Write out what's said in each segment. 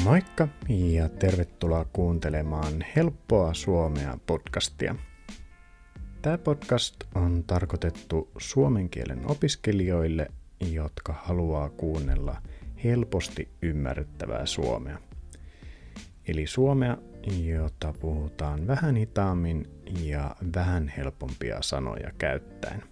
Moikka ja tervetuloa kuuntelemaan Helppoa Suomea podcastia. Tämä podcast on tarkoitettu suomen kielen opiskelijoille, jotka haluaa kuunnella helposti ymmärrettävää suomea. Eli suomea, jota puhutaan vähän hitaammin ja vähän helpompia sanoja käyttäen.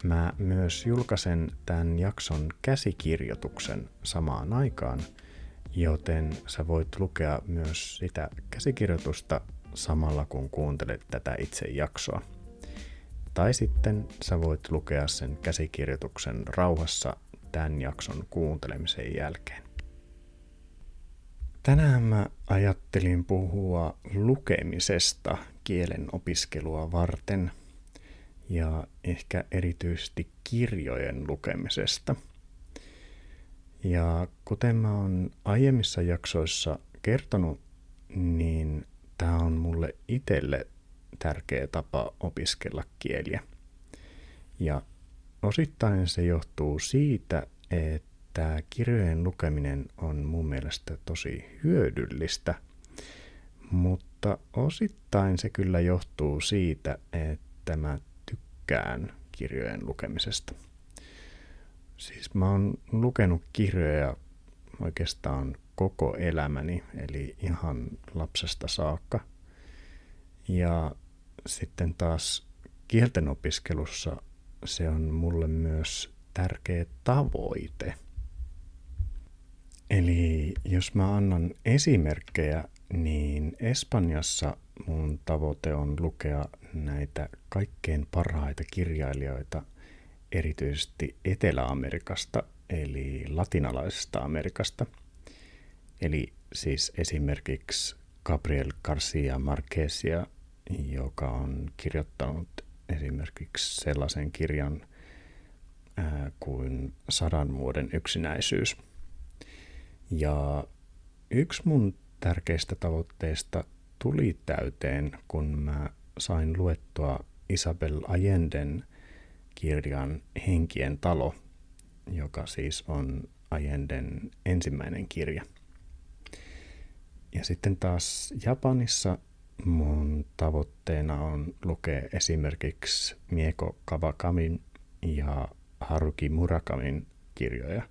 Mä myös julkaisen tämän jakson käsikirjoituksen samaan aikaan, joten sä voit lukea myös sitä käsikirjoitusta samalla kun kuuntelet tätä itse jaksoa. Tai sitten sä voit lukea sen käsikirjoituksen rauhassa tämän jakson kuuntelemisen jälkeen. Tänään mä ajattelin puhua lukemisesta kielen opiskelua varten ja ehkä erityisesti kirjojen lukemisesta. Ja kuten mä oon aiemmissa jaksoissa kertonut, niin tää on mulle itselle tärkeä tapa opiskella kieliä. Ja osittain se johtuu siitä, että kirjojen lukeminen on mun mielestä tosi hyödyllistä, mutta osittain se kyllä johtuu siitä, että mä tykkään kirjojen lukemisesta. Siis mä oon lukenut kirjoja oikeastaan koko elämäni, eli ihan lapsesta saakka. Ja sitten taas kielten opiskelussa se on mulle myös tärkeä tavoite. Eli jos mä annan esimerkkejä, niin Espanjassa mun tavoite on lukea näitä kaikkein parhaita kirjailijoita erityisesti Etelä-Amerikasta, eli latinalaisesta Amerikasta. Eli siis esimerkiksi Gabriel García Márquezia, joka on kirjoittanut esimerkiksi sellaisen kirjan kuin 100 vuoden yksinäisyys. Ja yksi mun tärkeistä tavoitteista tuli täyteen, kun mä sain luettua Isabel Allenden kirjan Henkien talo, joka siis on Allenden ensimmäinen kirja. Ja sitten taas Japanissa mun tavoitteena on lukea esimerkiksi Mieko Kawakamin ja Haruki Murakamin kirjoja.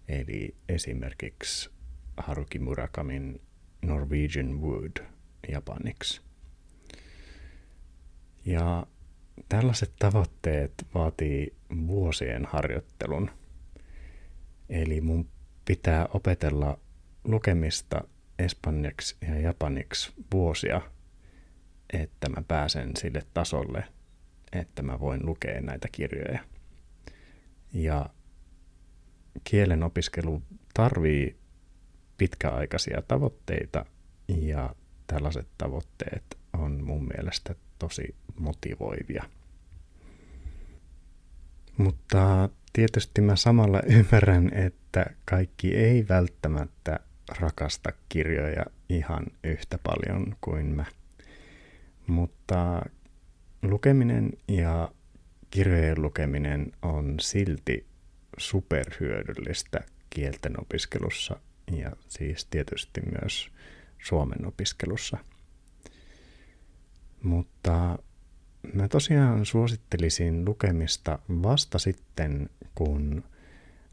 Eli esimerkiksi Haruki Murakamin Norwegian Wood japaniksi. Ja tällaiset tavoitteet vaatii vuosien harjoittelun. Eli mun pitää opetella lukemista espanjaksi ja japaniksi vuosia, että mä pääsen sille tasolle, että mä voin lukea näitä kirjoja. Ja kielen opiskelu tarvii pitkäaikaisia tavoitteita ja tällaiset tavoitteet on mun mielestä tosi motivoivia. Mutta tietysti mä samalla ymmärrän, että kaikki ei välttämättä rakasta kirjoja ihan yhtä paljon kuin mä. Mutta lukeminen ja kirjojen lukeminen on silti superhyödyllistä kielten opiskelussa ja siis tietysti myös suomen opiskelussa. Mutta mä tosiaan suosittelisin lukemista vasta sitten, kun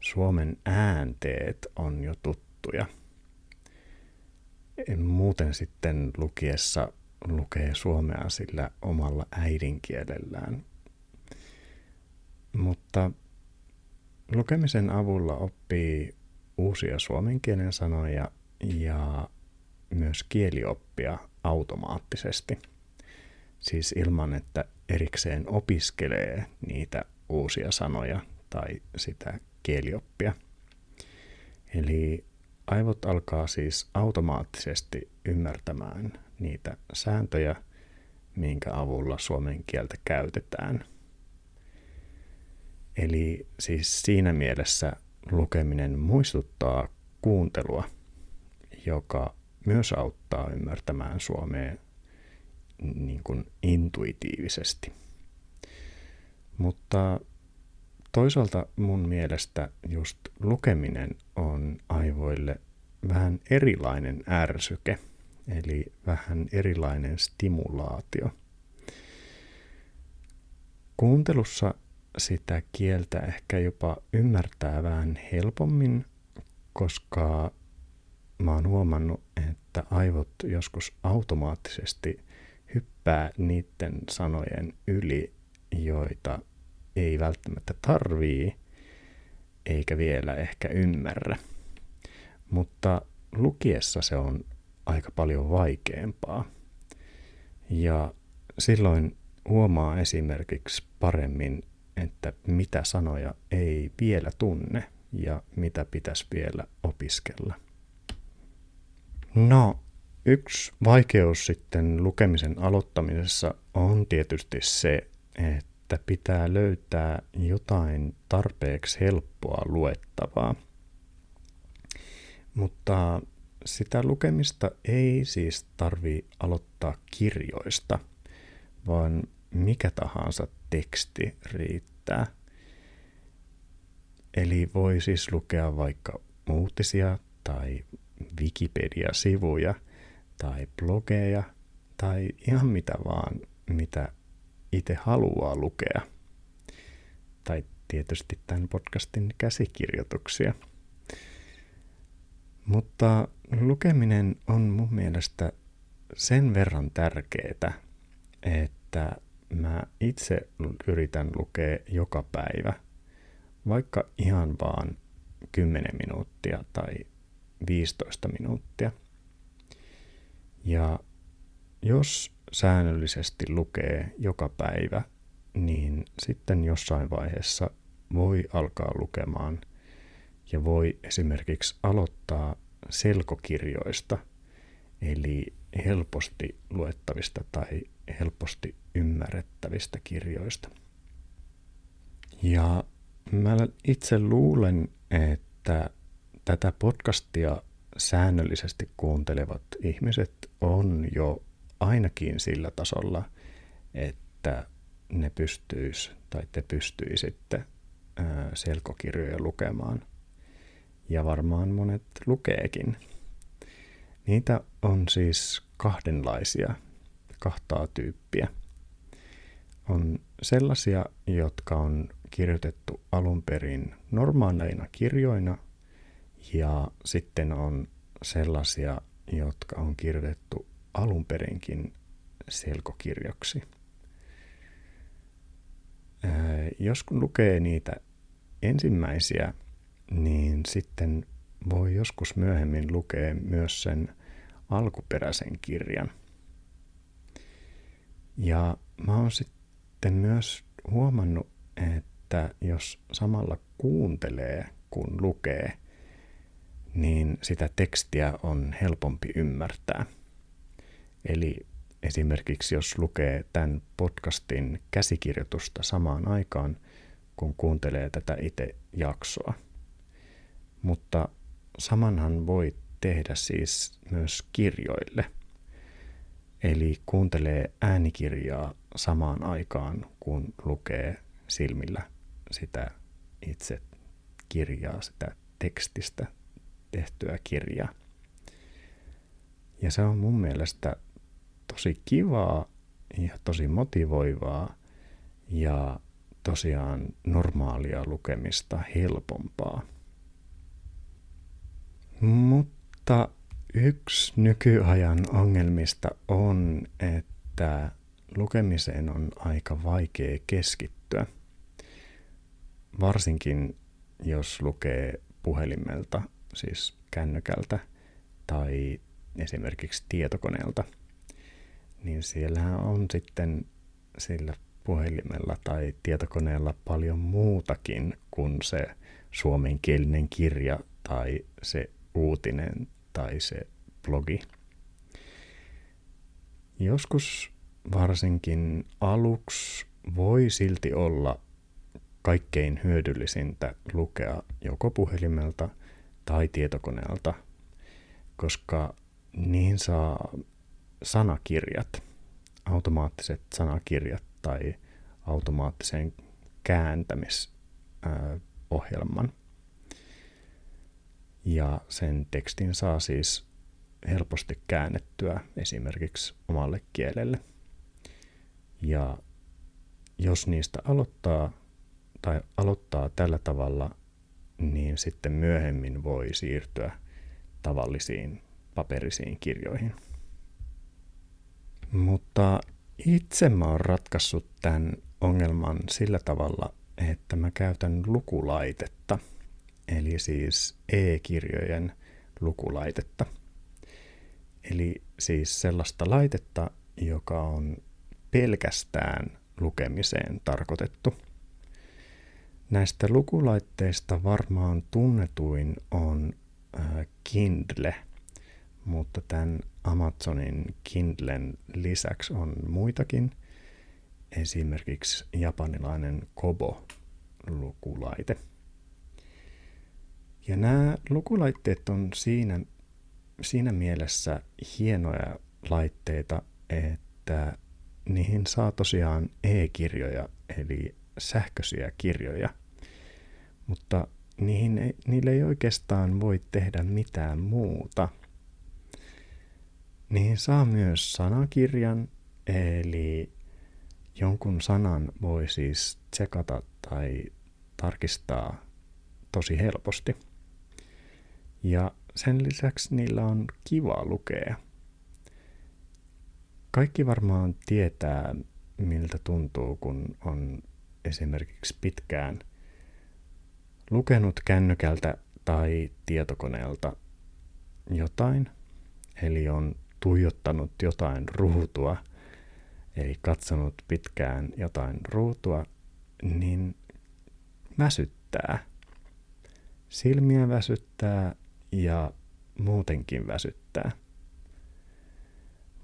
suomen äänteet on jo tuttuja. Muuten sitten lukiessa lukee suomea sillä omalla äidinkielellään. Mutta lukemisen avulla oppii uusia suomen kielen sanoja ja myös kielioppia automaattisesti. Siis ilman, että erikseen opiskelee niitä uusia sanoja tai sitä kielioppia. Eli aivot alkaa siis automaattisesti ymmärtämään niitä sääntöjä, minkä avulla suomen kieltä käytetään. Eli siis siinä mielessä lukeminen muistuttaa kuuntelua, joka myös auttaa ymmärtämään suomea niin kuin intuitiivisesti. Mutta toisaalta mun mielestä just lukeminen on aivoille vähän erilainen ärsyke, eli vähän erilainen stimulaatio. Kuuntelussa sitä kieltä ehkä jopa ymmärtää vähän helpommin, koska mä oon huomannut, että aivot joskus automaattisesti hyppää niiden sanojen yli, joita ei välttämättä tarvii, eikä vielä ehkä ymmärrä. Mutta lukiessa se on aika paljon vaikeampaa. Ja silloin huomaa esimerkiksi paremmin, että mitä sanoja ei vielä tunne ja mitä pitäisi vielä opiskella. No, yksi vaikeus sitten lukemisen aloittamisessa on tietysti se, että pitää löytää jotain tarpeeksi helppoa luettavaa. Mutta sitä lukemista ei siis tarvitse aloittaa kirjoista, vaan mikä tahansa teksti riittää. Eli voi siis lukea vaikka uutisia tai Wikipedia-sivuja tai blogeja tai ihan mitä vaan, mitä itse haluaa lukea. Tai tietysti tämän podcastin käsikirjoituksia. Mutta lukeminen on mun mielestä sen verran tärkeää, että mä itse yritän lukea joka päivä, vaikka ihan vaan 10 minuuttia tai 15 minuuttia. Ja jos säännöllisesti lukee joka päivä, niin sitten jossain vaiheessa voi alkaa lukemaan ja voi esimerkiksi aloittaa selkokirjoista, eli helposti luettavista tai helposti ymmärrettävistä kirjoista. Ja mä itse luulen, että tätä podcastia säännöllisesti kuuntelevat ihmiset on jo ainakin sillä tasolla, että ne te pystyisitte selkokirjoja lukemaan. Ja varmaan monet lukeekin. Niitä on siis kahdenlaisia, kahtaa tyyppiä. On sellaisia, jotka on kirjoitettu alun perin normaaleina kirjoina, ja sitten on sellaisia, jotka on kirjoitettu alun perinkin selkokirjoksi. Jos kun lukee niitä ensimmäisiä, niin sitten voi joskus myöhemmin lukea myös sen alkuperäisen kirjan. Ja mä oon sitten myös huomannut, että jos samalla kuuntelee kun lukee, niin sitä tekstiä on helpompi ymmärtää. Eli esimerkiksi jos lukee tämän podcastin käsikirjoitusta samaan aikaan, kun kuuntelee tätä itse jaksoa. Mutta samanhan voi tehdä siis myös kirjoille. Eli kuuntelee äänikirjaa samaan aikaan, kun lukee silmillä sitä itse kirjaa, sitä tekstistä tehtyä kirjaa. Ja se on mun mielestä tosi kivaa ja tosi motivoivaa ja tosiaan normaalia lukemista helpompaa. Mutta yksi nykyajan ongelmista on, että lukemiseen on aika vaikea keskittyä. Varsinkin jos lukee puhelimelta, siis kännykältä tai esimerkiksi tietokoneelta, niin siellähän on sitten sillä puhelimella tai tietokoneella paljon muutakin kuin se suomenkielinen kirja tai se uutinen tai se blogi. Joskus varsinkin aluksi voi silti olla kaikkein hyödyllisintä lukea joko puhelimelta tai tietokoneelta, koska niin saa sanakirjat, automaattiset sanakirjat tai automaattisen kääntämisohjelman. Ja sen tekstin saa siis helposti käännettyä esimerkiksi omalle kielelle. Ja jos niistä aloittaa tällä tavalla, niin sitten myöhemmin voi siirtyä tavallisiin paperisiin kirjoihin. Mutta itse mä oon ratkaissut tämän ongelman sillä tavalla, että mä käytän lukulaitetta, eli siis e-kirjojen lukulaitetta. Eli siis sellaista laitetta, joka on pelkästään lukemiseen tarkoitettu. Näistä lukulaitteista varmaan tunnetuin on Kindle, mutta tämän Amazonin Kindlen lisäksi on muitakin, esimerkiksi japanilainen Kobo-lukulaite. Ja nämä lukulaitteet on siinä mielessä hienoja laitteita, että niihin saa tosiaan e-kirjoja, eli sähköisiä kirjoja, mutta niille ei oikeastaan voi tehdä mitään muuta. Niihin saa myös sanakirjan, eli jonkun sanan voi siis tsekata tai tarkistaa tosi helposti. Ja sen lisäksi niillä on kiva lukea. Kaikki varmaan tietää, miltä tuntuu, kun on esimerkiksi pitkään lukenut kännykältä tai tietokoneelta jotain, eli on tuijottanut jotain ruutua, eli katsonut pitkään jotain ruutua, niin väsyttää. Silmiä väsyttää ja muutenkin väsyttää.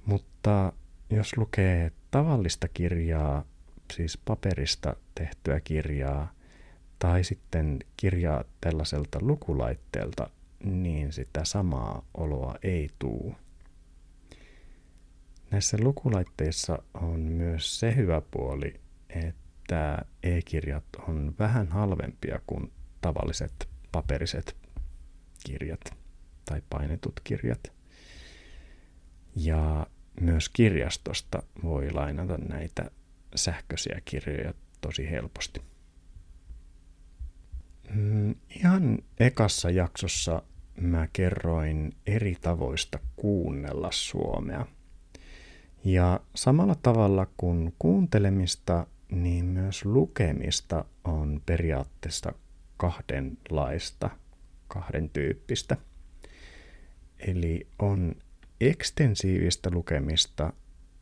Mutta jos lukee tavallista kirjaa, siis paperista tehtyä kirjaa, tai sitten kirjaa tällaiselta lukulaitteelta, niin sitä samaa oloa ei tule. Näissä lukulaitteissa on myös se hyvä puoli, että e-kirjat on vähän halvempia kuin tavalliset paperiset kirjat tai painetut kirjat. Ja myös kirjastosta voi lainata näitä sähköisiä kirjoja tosi helposti. Ihan ekassa jaksossa mä kerroin eri tavoista kuunnella suomea. Ja samalla tavalla kuin kuuntelemista, niin myös lukemista on periaatteessa kahden tyyppistä. Eli on ekstensiivistä lukemista,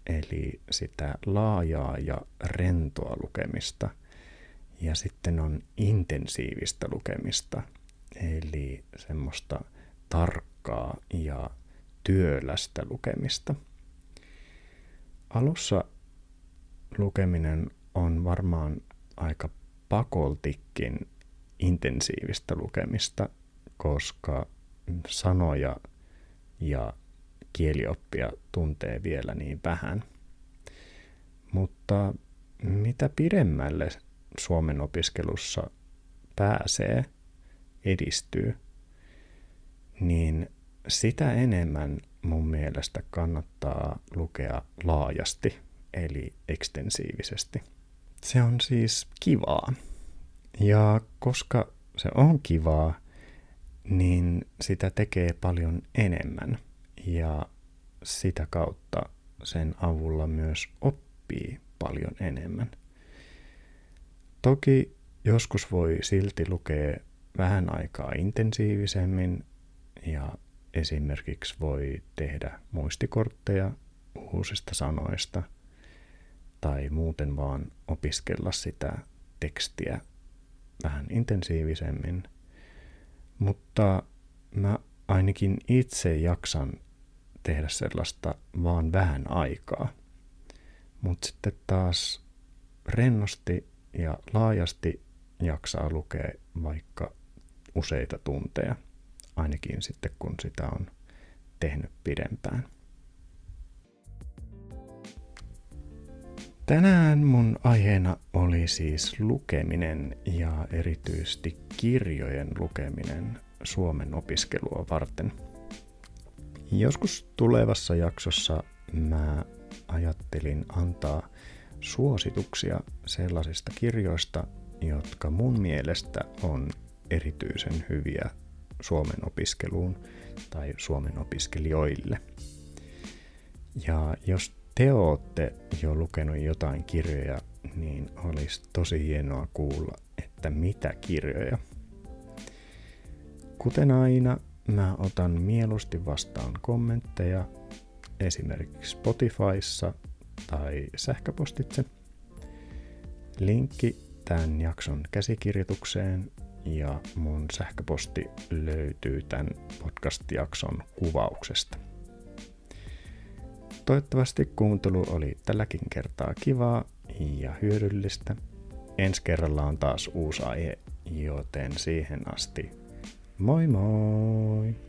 eli sitä laajaa ja rentoa lukemista. Ja sitten on intensiivistä lukemista, eli semmoista tarkkaa ja työlästä lukemista. Alussa lukeminen on varmaan aika pakoltikin intensiivistä lukemista, koska sanoja ja kielioppia tuntee vielä niin vähän. Mutta mitä pidemmälle suomen opiskelussa pääsee, edistyy, niin sitä enemmän mun mielestä kannattaa lukea laajasti, eli ekstensiivisesti. Se on siis kivaa. Ja koska se on kivaa, niin sitä tekee paljon enemmän. Ja sitä kautta sen avulla myös oppii paljon enemmän. Toki joskus voi silti lukea vähän aikaa intensiivisemmin ja esimerkiksi voi tehdä muistikortteja uusista sanoista tai muuten vaan opiskella sitä tekstiä vähän intensiivisemmin. Mutta mä ainakin itse jaksan tehdä sellaista vaan vähän aikaa. Mutta sitten taas rennosti ja laajasti jaksaa lukea vaikka useita tunteja, ainakin sitten kun sitä on tehnyt pidempään. Tänään mun aiheena oli siis lukeminen ja erityisesti kirjojen lukeminen Suomen opiskelua varten. Joskus tulevassa jaksossa mä ajattelin antaa suosituksia sellaisista kirjoista, jotka mun mielestä on erityisen hyviä Suomen opiskeluun tai Suomen opiskelijoille. Ja jos te ootte jo lukenut jotain kirjoja, niin olisi tosi hienoa kuulla, että mitä kirjoja. Kuten aina, mä otan mieluusti vastaan kommentteja esimerkiksi Spotifyssa tai sähköpostitse. Linkki tämän jakson käsikirjoitukseen ja mun sähköposti löytyy tämän podcast-jakson kuvauksesta. Toivottavasti kuuntelu oli tälläkin kertaa kivaa ja hyödyllistä. Ensi kerralla on taas uusi aihe, joten siihen asti moi moi!